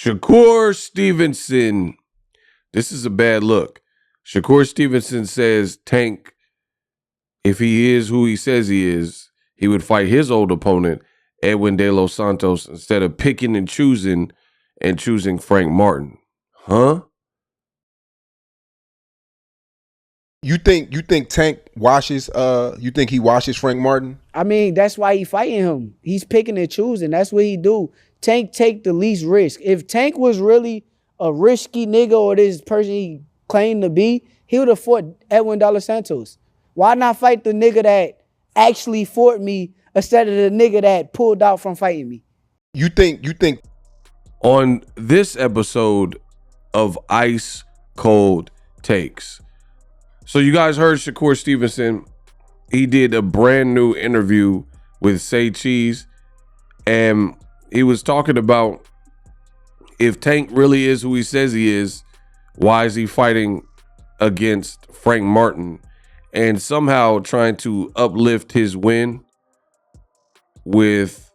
Shakur Stevenson. This is a bad look. Shakur Stevenson says Tank, if he is who he says he is, he would fight his old opponent, Edwin De Los Santos, instead of picking and choosing Frank Martin. Huh? You think Tank washes you think he washes Frank Martin? I mean, that's why he fighting him. He's picking and choosing. That's what he do. Tank take the least risk. If Tank was really a risky nigga or this person he claimed to be, he would have fought Edwin De Los Santos. Why not fight the nigga that actually fought me instead of the nigga that pulled out from fighting me? You think On this episode of Ice Cold Takes. So you guys heard Shakur Stevenson. He did a brand new interview with Say Cheese, and he was talking about if Tank really is who he says he is, why is he fighting against Frank Martin, and somehow trying to uplift his win with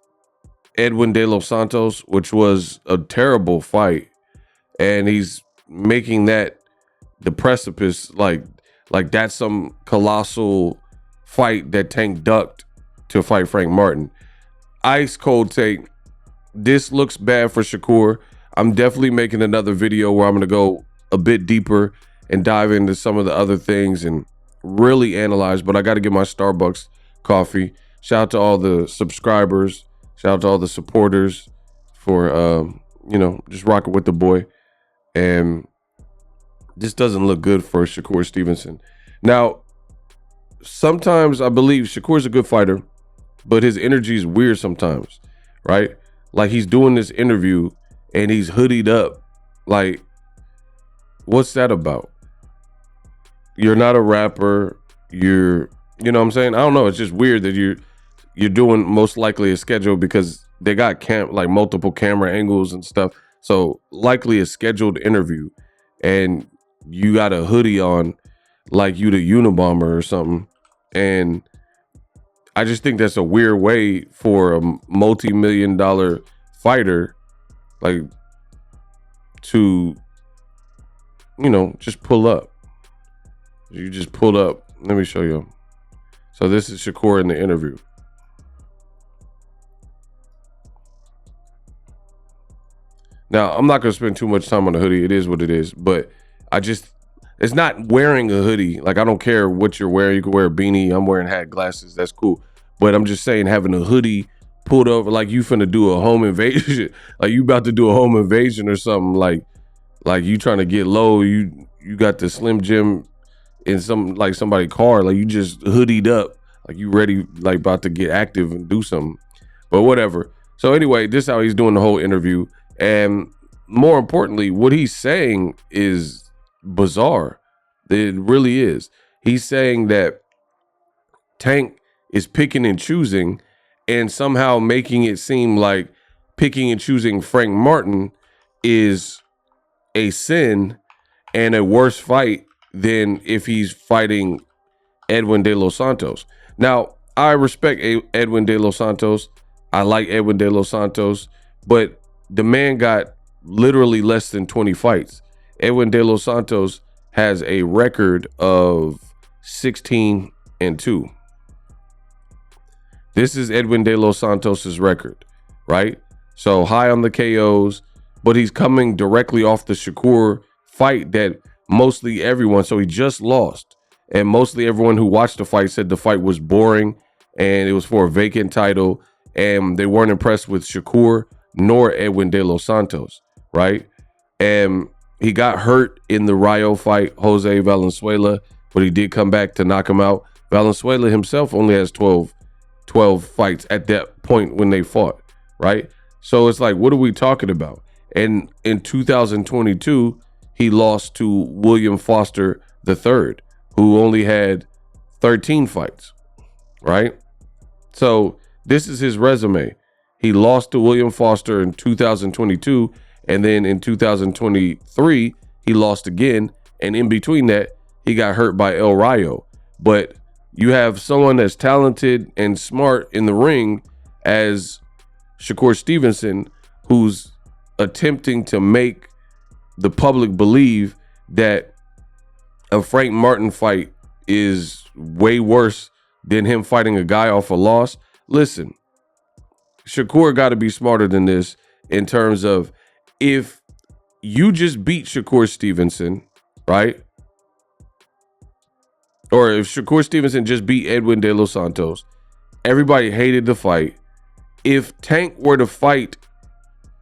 Edwin De Los Santos, which was a terrible fight, and he's making that the precipice like that's some colossal fight that Tank ducked to fight Frank Martin. Ice cold take. This looks bad for Shakur. I'm definitely making another video where I'm going to go a bit deeper and dive into some of the other things and really analyze, but I got to get my Starbucks coffee. Shout out to all the subscribers. Shout out to all the supporters for, just rocking with the boy. And this doesn't look good for Shakur Stevenson. Now, sometimes I believe Shakur's a good fighter, but his energy is weird sometimes, right? Like he's doing this interview and he's hoodied up. Like, what's that about? You're not a rapper. You know what I'm saying? I don't know. It's just weird that you're doing most likely a schedule because they got multiple camera angles and stuff. So likely a scheduled interview, and you got a hoodie on like you the Unabomber or something. And I just think that's a weird way for a multi-million-dollar fighter, like, to, just pull up. You just pulled up. Let me show you. So this is Shakur in the interview. Now, I'm not going to spend too much time on the hoodie. It is what it is. But it's not wearing a hoodie. Like, I don't care what you're wearing. You can wear a beanie. I'm wearing hat, glasses. That's cool. But I'm just saying, having a hoodie pulled over like you finna do a home invasion. Like you about to do a home invasion or something. Like you trying to get low. You got the Slim Jim in somebody's car. Like you just hoodied up. Like you ready, like about to get active and do something. But whatever. So anyway, this is how he's doing the whole interview. And more importantly, what he's saying is bizarre. It really is. He's saying that Tank is picking and choosing and somehow making it seem like picking and choosing Frank Martin is a sin and a worse fight than if he's fighting Edwin De Los Santos. Now, I respect Edwin De Los Santos. I like Edwin De Los Santos, but the man got literally less than 20 fights. Edwin De Los Santos has a record of 16-2. This is Edwin De Los Santos's record, right? So high on the KOs, but he's coming directly off the Shakur fight that mostly everyone, so he just lost. And mostly everyone who watched the fight said the fight was boring and it was for a vacant title and they weren't impressed with Shakur nor Edwin De Los Santos, right? And he got hurt in the Rayo fight, Jose Valenzuela, but he did come back to knock him out. Valenzuela himself only has 12 fights at that point when they fought, right? So it's like, what are we talking about? And in 2022, he lost to William Foster III, who only had 13 fights, right? So this is his resume. He lost to William Foster in 2022, and then in 2023, he lost again. And in between that, he got hurt by El Rayo. But you have someone that's talented and smart in the ring as Shakur Stevenson, who's attempting to make the public believe that a Frank Martin fight is way worse than him fighting a guy off a loss. Listen, Shakur got to be smarter than this in terms of, if you just beat Shakur Stevenson, right? Or if Shakur Stevenson just beat Edwin De Los Santos, everybody hated the fight. If Tank were to fight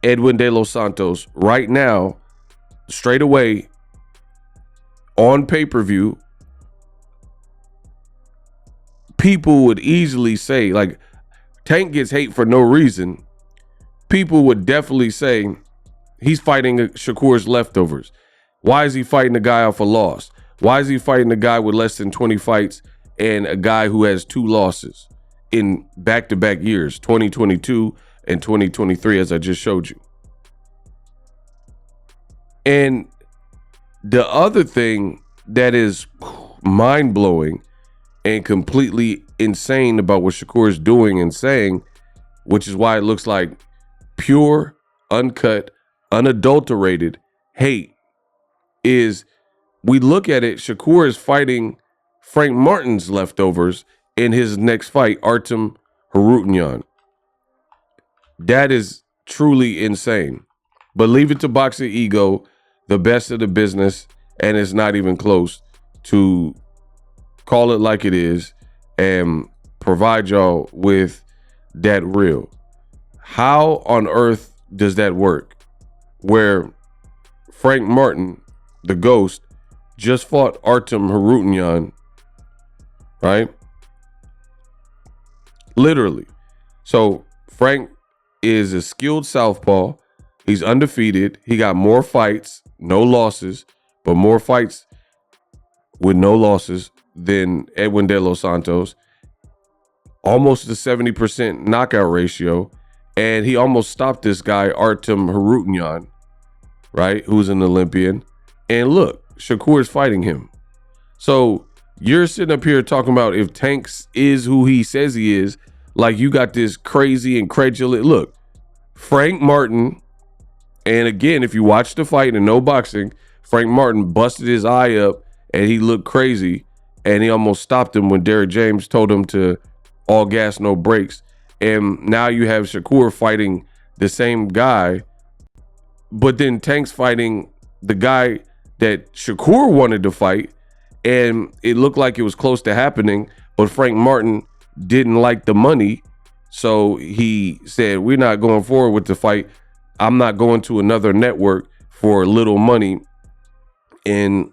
Edwin De Los Santos right now, straight away, on pay-per-view, people would easily say, like, Tank gets hate for no reason. People would definitely say he's fighting Shakur's leftovers. Why is he fighting a guy off a loss? Why is he fighting a guy with less than 20 fights and a guy who has 2 losses in back-to-back years, 2022 and 2023, as I just showed you? And the other thing that is mind-blowing and completely insane about what Shakur is doing and saying, which is why it looks like pure, uncut, unadulterated hate, is we look at it, Shakur is fighting Frank Martin's leftovers in his next fight, Artem Harutyunyan. That is truly insane. But leave it to Boxing Ego, the best of the business, and it's not even close, to call it like it is and provide y'all with that real. How on earth does that work? Where Frank Martin, the Ghost, just fought Artem Harutyunyan, right? Literally. So Frank is a skilled southpaw. He's undefeated. He got more fights, no losses, but more fights with no losses than Edwin De Los Santos. Almost a 70% knockout ratio. And he almost stopped this guy, Artem Harutyunyan, right? Who's an Olympian. And look, Shakur's fighting him. So you're sitting up here talking about if Tank is who he says he is, like you got this crazy, incredulous. Look, Frank Martin, and again, if you watch the fight and know boxing, Frank Martin busted his eye up and he looked crazy, and he almost stopped him when Derrick James told him to all gas, no brakes. And now you have Shakur fighting the same guy, but then Tank's fighting the guy that Shakur wanted to fight, and it looked like it was close to happening, but Frank Martin didn't like the money, so he said, we're not going forward with the fight. I'm not going to another network for little money, and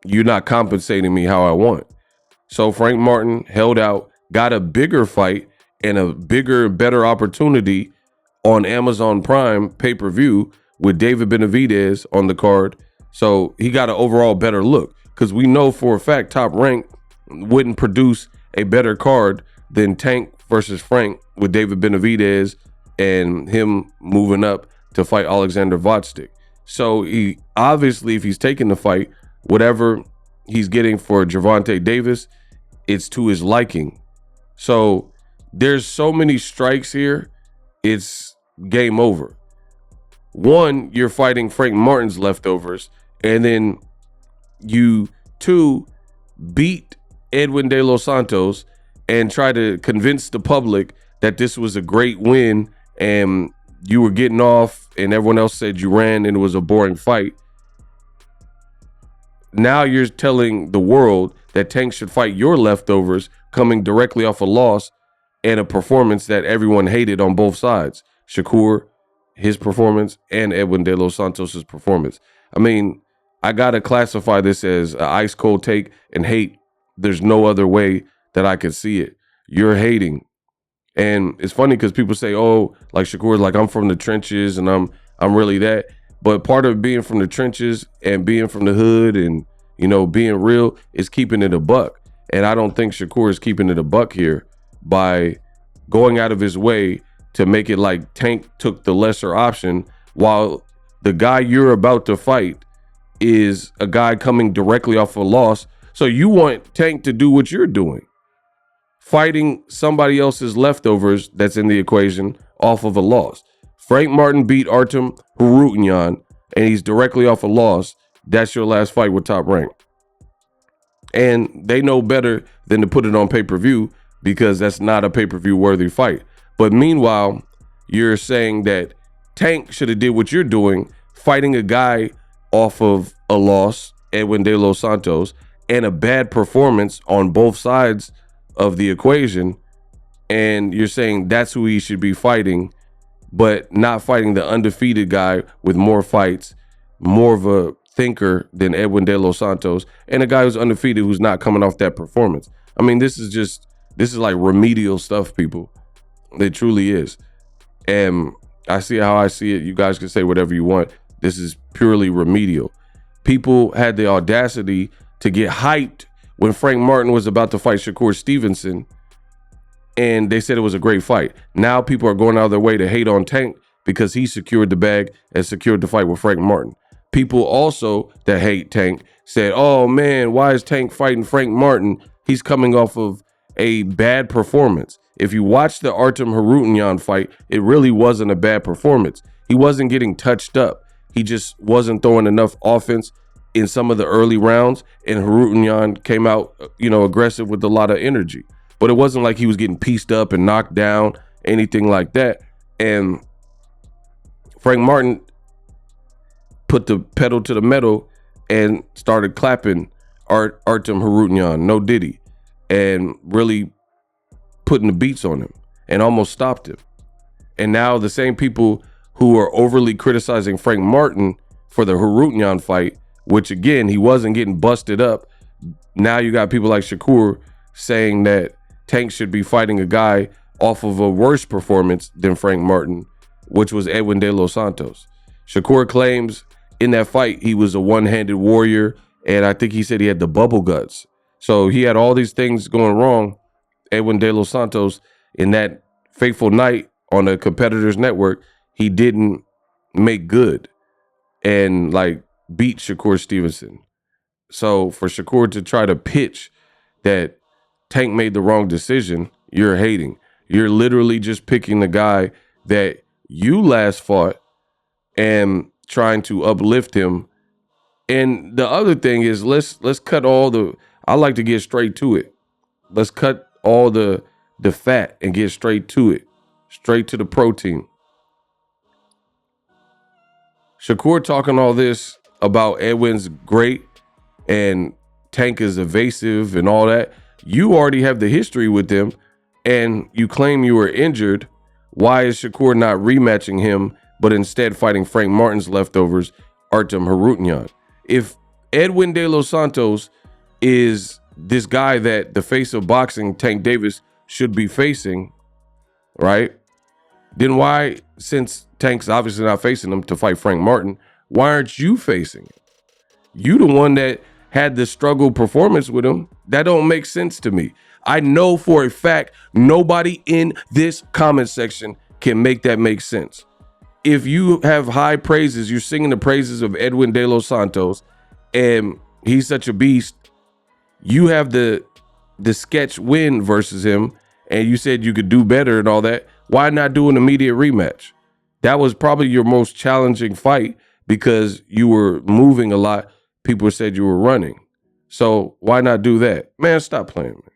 you're not compensating me how I want. So Frank Martin held out, got a bigger fight and a bigger, better opportunity on Amazon Prime pay-per-view with David Benavidez on the card. So he got an overall better look, because we know for a fact Top Rank wouldn't produce a better card than Tank versus Frank with David Benavidez and him moving up to fight Alexander Vodstik. So he obviously, if he's taking the fight, whatever he's getting for Gervonta Davis, it's to his liking. So there's so many strikes here, it's game over. One, you're fighting Frank Martin's leftovers, and then you, 2, beat Edwin De Los Santos and try to convince the public that this was a great win and you were getting off and everyone else said you ran and it was a boring fight. Now you're telling the world that Tank should fight your leftovers coming directly off a loss and a performance that everyone hated on both sides. Shakur, his performance, and Edwin De Los Santos' performance. I mean, I got to classify this as an ice cold take and hate. There's no other way that I could see it. You're hating. And it's funny because people say, oh, like Shakur's like, I'm from the trenches and I'm really that. But part of being from the trenches and being from the hood and, you know, being real is keeping it a buck. And I don't think Shakur is keeping it a buck here by going out of his way to make it like Tank took the lesser option, while the guy you're about to fight is a guy coming directly off a loss. So you want Tank to do what you're doing, fighting somebody else's leftovers that's in the equation off of a loss, Frank Martin beat Artem Harutyan, and he's directly off a loss. That's your last fight with Top Rank. And they know better than to put it on pay-per-view because that's not a pay-per-view worthy fight. But meanwhile, you're saying that Tank should have did what you're doing, fighting a guy off of a loss, Edwin De Los Santos, and a bad performance on both sides of the equation. And you're saying that's who he should be fighting, but not fighting the undefeated guy with more fights, more of a thinker than Edwin De Los Santos, and a guy who's undefeated who's not coming off that performance. I mean, this is like remedial stuff, people. It truly is. And I see how I see it. You guys can say whatever you want. This is purely remedial. People had the audacity to get hyped when Frank Martin was about to fight Shakur Stevenson, and they said it was a great fight. Now people are going out of their way to hate on Tank because he secured the bag and secured the fight with Frank Martin. People also that hate Tank said, oh man, why is Tank fighting Frank Martin? He's coming off of a bad performance. If you watch the Artem Harutyan fight, it really wasn't a bad performance. He wasn't getting touched up. He just wasn't throwing enough offense in some of the early rounds, and Harutyan came out, aggressive with a lot of energy. But it wasn't like he was getting pieced up and knocked down, anything like that. And Frank Martin put the pedal to the metal and started clapping Artem Harutyan, no diddy, and really putting the beats on him and almost stopped him. And now the same people who are overly criticizing Frank Martin for the Harutyan fight, which again, he wasn't getting busted up. Now you got people like Shakur saying that Tank should be fighting a guy off of a worse performance than Frank Martin, which was Edwin De Los Santos. Shakur claims in that fight he was a one-handed warrior, and I think he said he had the bubble guts. So he had all these things going wrong. Edwin De Los Santos, in that fateful night on the competitor's network, he didn't make good and beat Shakur Stevenson. So for Shakur to try to pitch that Tank made the wrong decision, you're hating. You're literally just picking the guy that you last fought and trying to uplift him. And the other thing is, let's cut all the, I like to get straight to it. Let's cut all the fat and get straight to it, straight to the protein. Shakur talking all this about Edwin's great and Tank is evasive and all that. You already have the history with them and you claim you were injured. Why is Shakur not rematching him, but instead fighting Frank Martin's leftovers, Artem Harutyan? If Edwin De Los Santos is this guy that the face of boxing, Tank Davis, should be facing, right? Then why, since Tank's obviously not facing him to fight Frank Martin, why aren't you facing him? You the one that had the struggle performance with him. That don't make sense to me. I know for a fact nobody in this comment section can make that make sense. If you have high praises, you're singing the praises of Edwin De Los Santos, and he's such a beast. You have the sketch win versus him, and you said you could do better and all that. Why not do an immediate rematch? That was probably your most challenging fight because you were moving a lot. People said you were running. So why not do that? Man, stop playing, man.